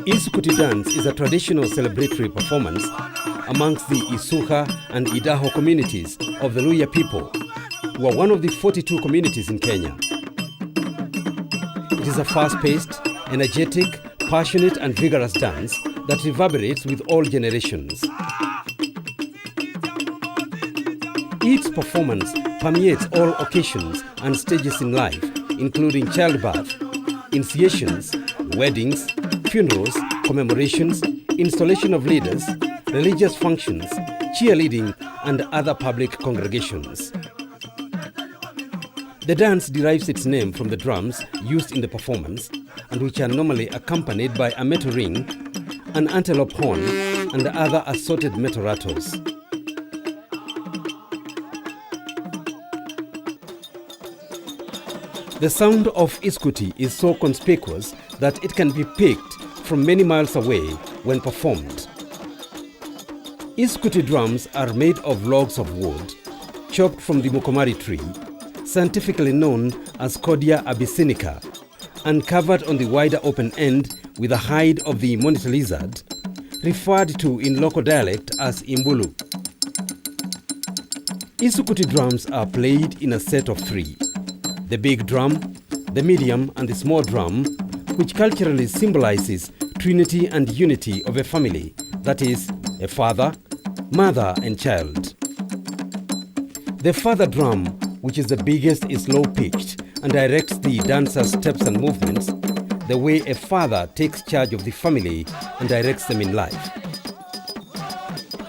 Isukuti dance is a traditional celebratory performance amongst the Isukha and Idakho communities of the Luhya people, who are one of the 42 communities in Kenya. It is a fast-paced, energetic, passionate and vigorous dance that reverberates with all generations. Its performance permeates all occasions and stages in life, including childbirth, initiations, weddings, funerals, commemorations, installation of leaders, religious functions, cheerleading, and other public congregations. The dance derives its name from the drums used in the performance, and which are normally accompanied by a metal ring, an antelope horn, and other assorted metal rattles. The sound of Isukuti is so conspicuous that it can be picked from many miles away when performed. Isukuti drums are made of logs of wood, chopped from the mukomari tree, scientifically known as Cordia abyssinica, and covered on the wider open end with the hide of the monitor lizard, referred to in local dialect as imbulu. Isukuti drums are played in a set of three: the big drum, the medium, and the small drum, which culturally symbolizes trinity and unity of a family, that is, a father, mother, and child. The father drum, which is the biggest, is low-pitched and directs the dancer's steps and movements the way a father takes charge of the family and directs them in life.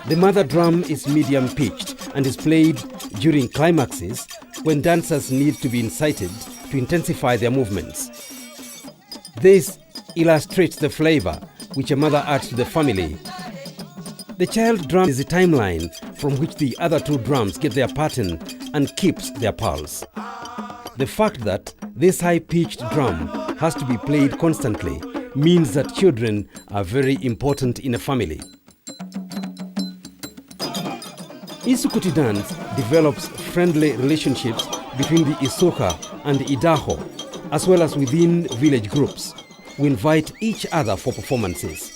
The mother drum is medium-pitched and is played during climaxes when dancers need to be incited to intensify their movements. This illustrates the flavor which a mother adds to the family. The child drum is the timeline from which the other two drums get their pattern and keeps their pulse. The fact that this high-pitched drum has to be played constantly means that children are very important in a family. Isukuti dance develops friendly relationships between the Isukha and Idakho, as well as within village groups who invite each other for performances.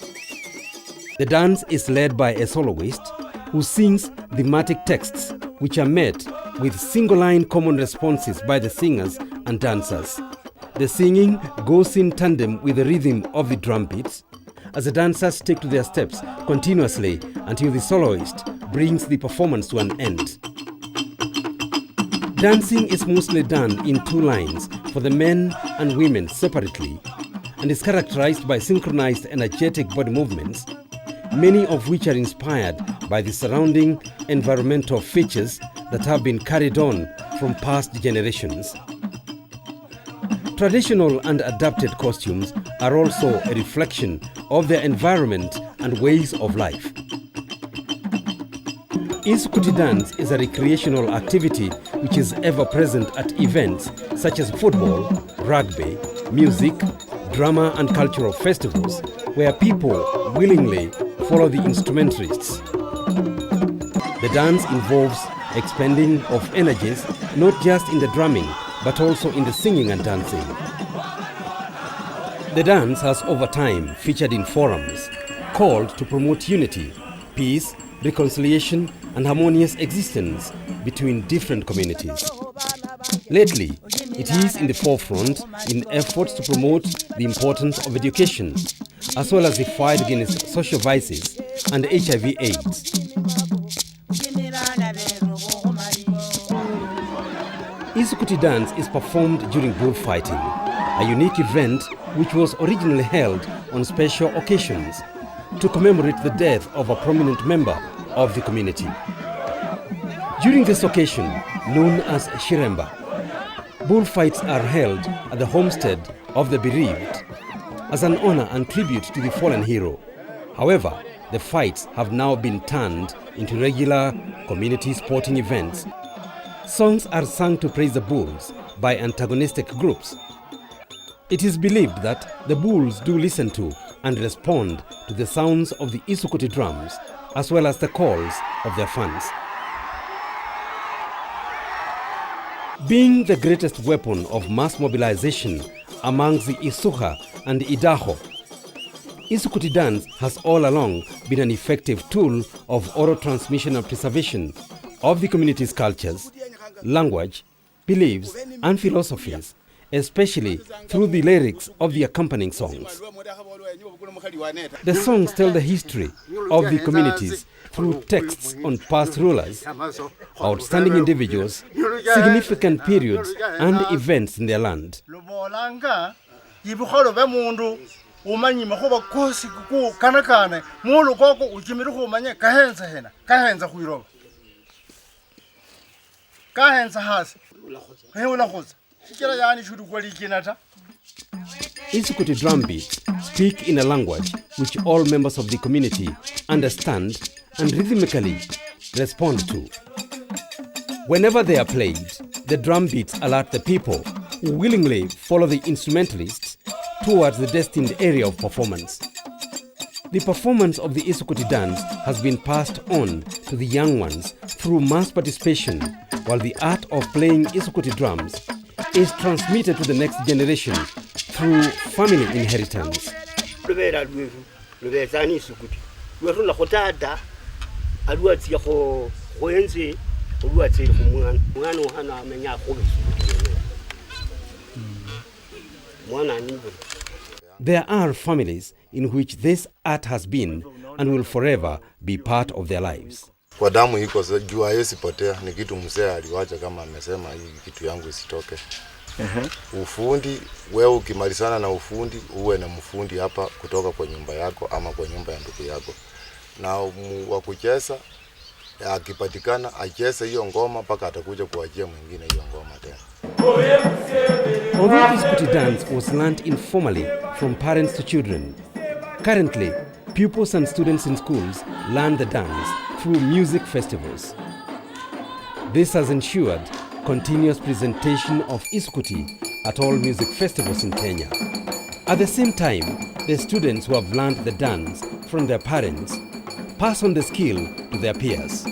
The dance is led by a soloist who sings thematic texts which are met with single-line common responses by the singers and dancers. The singing goes in tandem with the rhythm of the drum beats as the dancers stick to their steps continuously until the soloist brings the performance to an end. Dancing is mostly done in two lines for the men and women separately and is characterized by synchronized energetic body movements, many of which are inspired by the surrounding environmental features that have been carried on from past generations. Traditional and adapted costumes are also a reflection of their environment and ways of life. Isukuti dance is a recreational activity which is ever present at events such as football, rugby, music, drama and cultural festivals where people willingly follow the instrumentalists. The dance involves expending of energies not just in the drumming but also in the singing and dancing. The dance has over time featured in forums called to promote unity, peace, reconciliation and harmonious existence between different communities. Lately, it is in the forefront in efforts to promote the importance of education, as well as the fight against social vices and HIV/AIDS. Isukuti dance is performed during bullfighting, a unique event which was originally held on special occasions to commemorate the death of a prominent member of the community. During this occasion, known as Shiremba, bullfights are held at the homestead of the bereaved as an honor and tribute to the fallen hero. However, the fights have now been turned into regular community sporting events. Songs are sung to praise the bulls by antagonistic groups. It is believed that the bulls do listen to and respond to the sounds of the Isukuti drums as well as the calls of their fans. Being the greatest weapon of mass mobilization amongst the Isukha and Idakho, Isukuti dance has all along been an effective tool of oral transmission and preservation of the community's cultures, language, beliefs and philosophies, especially through the lyrics of the accompanying songs. The songs tell the history of the communities through texts on past rulers, outstanding individuals, significant periods and events in their land. Isukuti drum beats speak in a language which all members of the community understand and rhythmically respond to. Whenever they are played, the drum beats alert the people who willingly follow the instrumentalists towards the destined area of performance. The performance of the Isukuti dance has been passed on to the young ones through mass participation, while the art of playing Isukuti drums is transmitted to the next generation through family inheritance. There are families in which this art has been and will forever be part of their lives. Kwa damu iko jua haiwezi potea, ni kitu mzee aliwacha kama amesema hii kitu yangu isitoke. Ufundi, wewe ukimalizana na ufundi, uwe na mfundi hapa kutoka kwa nyumba yako ama kwa nyumba ya ndugu yako. Na wa kucheza akipatikana acheze hiyo ngoma mpaka atakuja kuachia mwingine hiyo ngoma tena. Although Isukuti dance was learnt informally from parents to children, currently pupils and students in schools learn the dance through music festivals. This has ensured continuous presentation of Isukuti at all music festivals in Kenya. At the same time, the students who have learned the dance from their parents pass on the skill to their peers.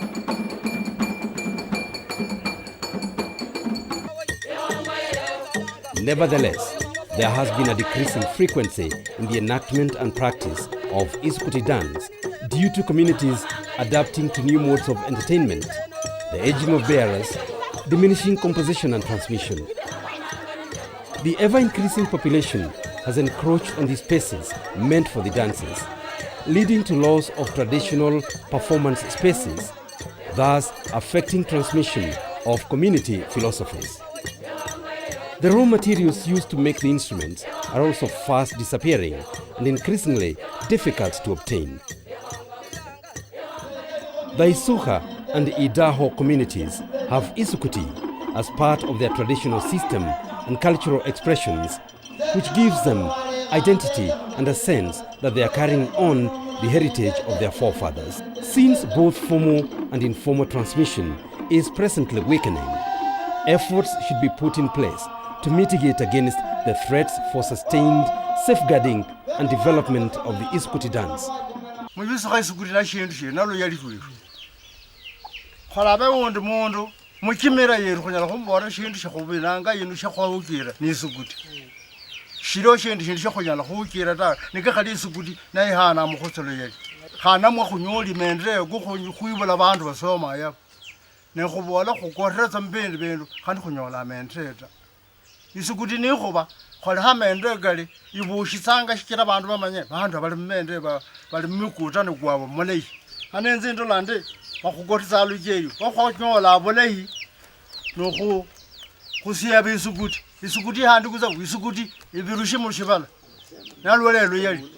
Nevertheless, there has been a decreasing frequency in the enactment and practice of Isukuti dance due to communities adapting to new modes of entertainment, the aging of bearers, diminishing composition and transmission. The ever-increasing population has encroached on the spaces meant for the dances, leading to loss of traditional performance spaces, thus affecting transmission of community philosophies. The raw materials used to make the instruments are also fast disappearing and increasingly difficult to obtain. The Isukha and Idakho communities have Isukuti as part of their traditional system and cultural expressions, which gives them identity and a sense that they are carrying on the heritage of their forefathers. Since both formal and informal transmission is presently weakening, efforts should be put in place to mitigate against the threats for sustained safeguarding and development of the Isukuti dance. Mukimera yeru kunyala kumbora shindu shakubiranga yinu shakwawukira ni Isukuti. Shiro shindu shakunyala kuwukira ta nikakali Isukuti naye hana mukhosolo yali. Hana mwa kunyoli mendre kuibula bantu basoma ya. Ne kubola kukoreza mbindi bindu kandi kunyola mendre ta. Isukuti ni kuba khola ha mendre gali ibushitsanga shikira bantu bamanye bantu abali mendre bali mikuta ne kwabo molei. Anenze ndo lande bakugotisa lujeyo bakhonyola abolahi no kusiya Isukuti. Isukuti handi kuza Isukuti ibirushi mu shibala nalwelelo yali.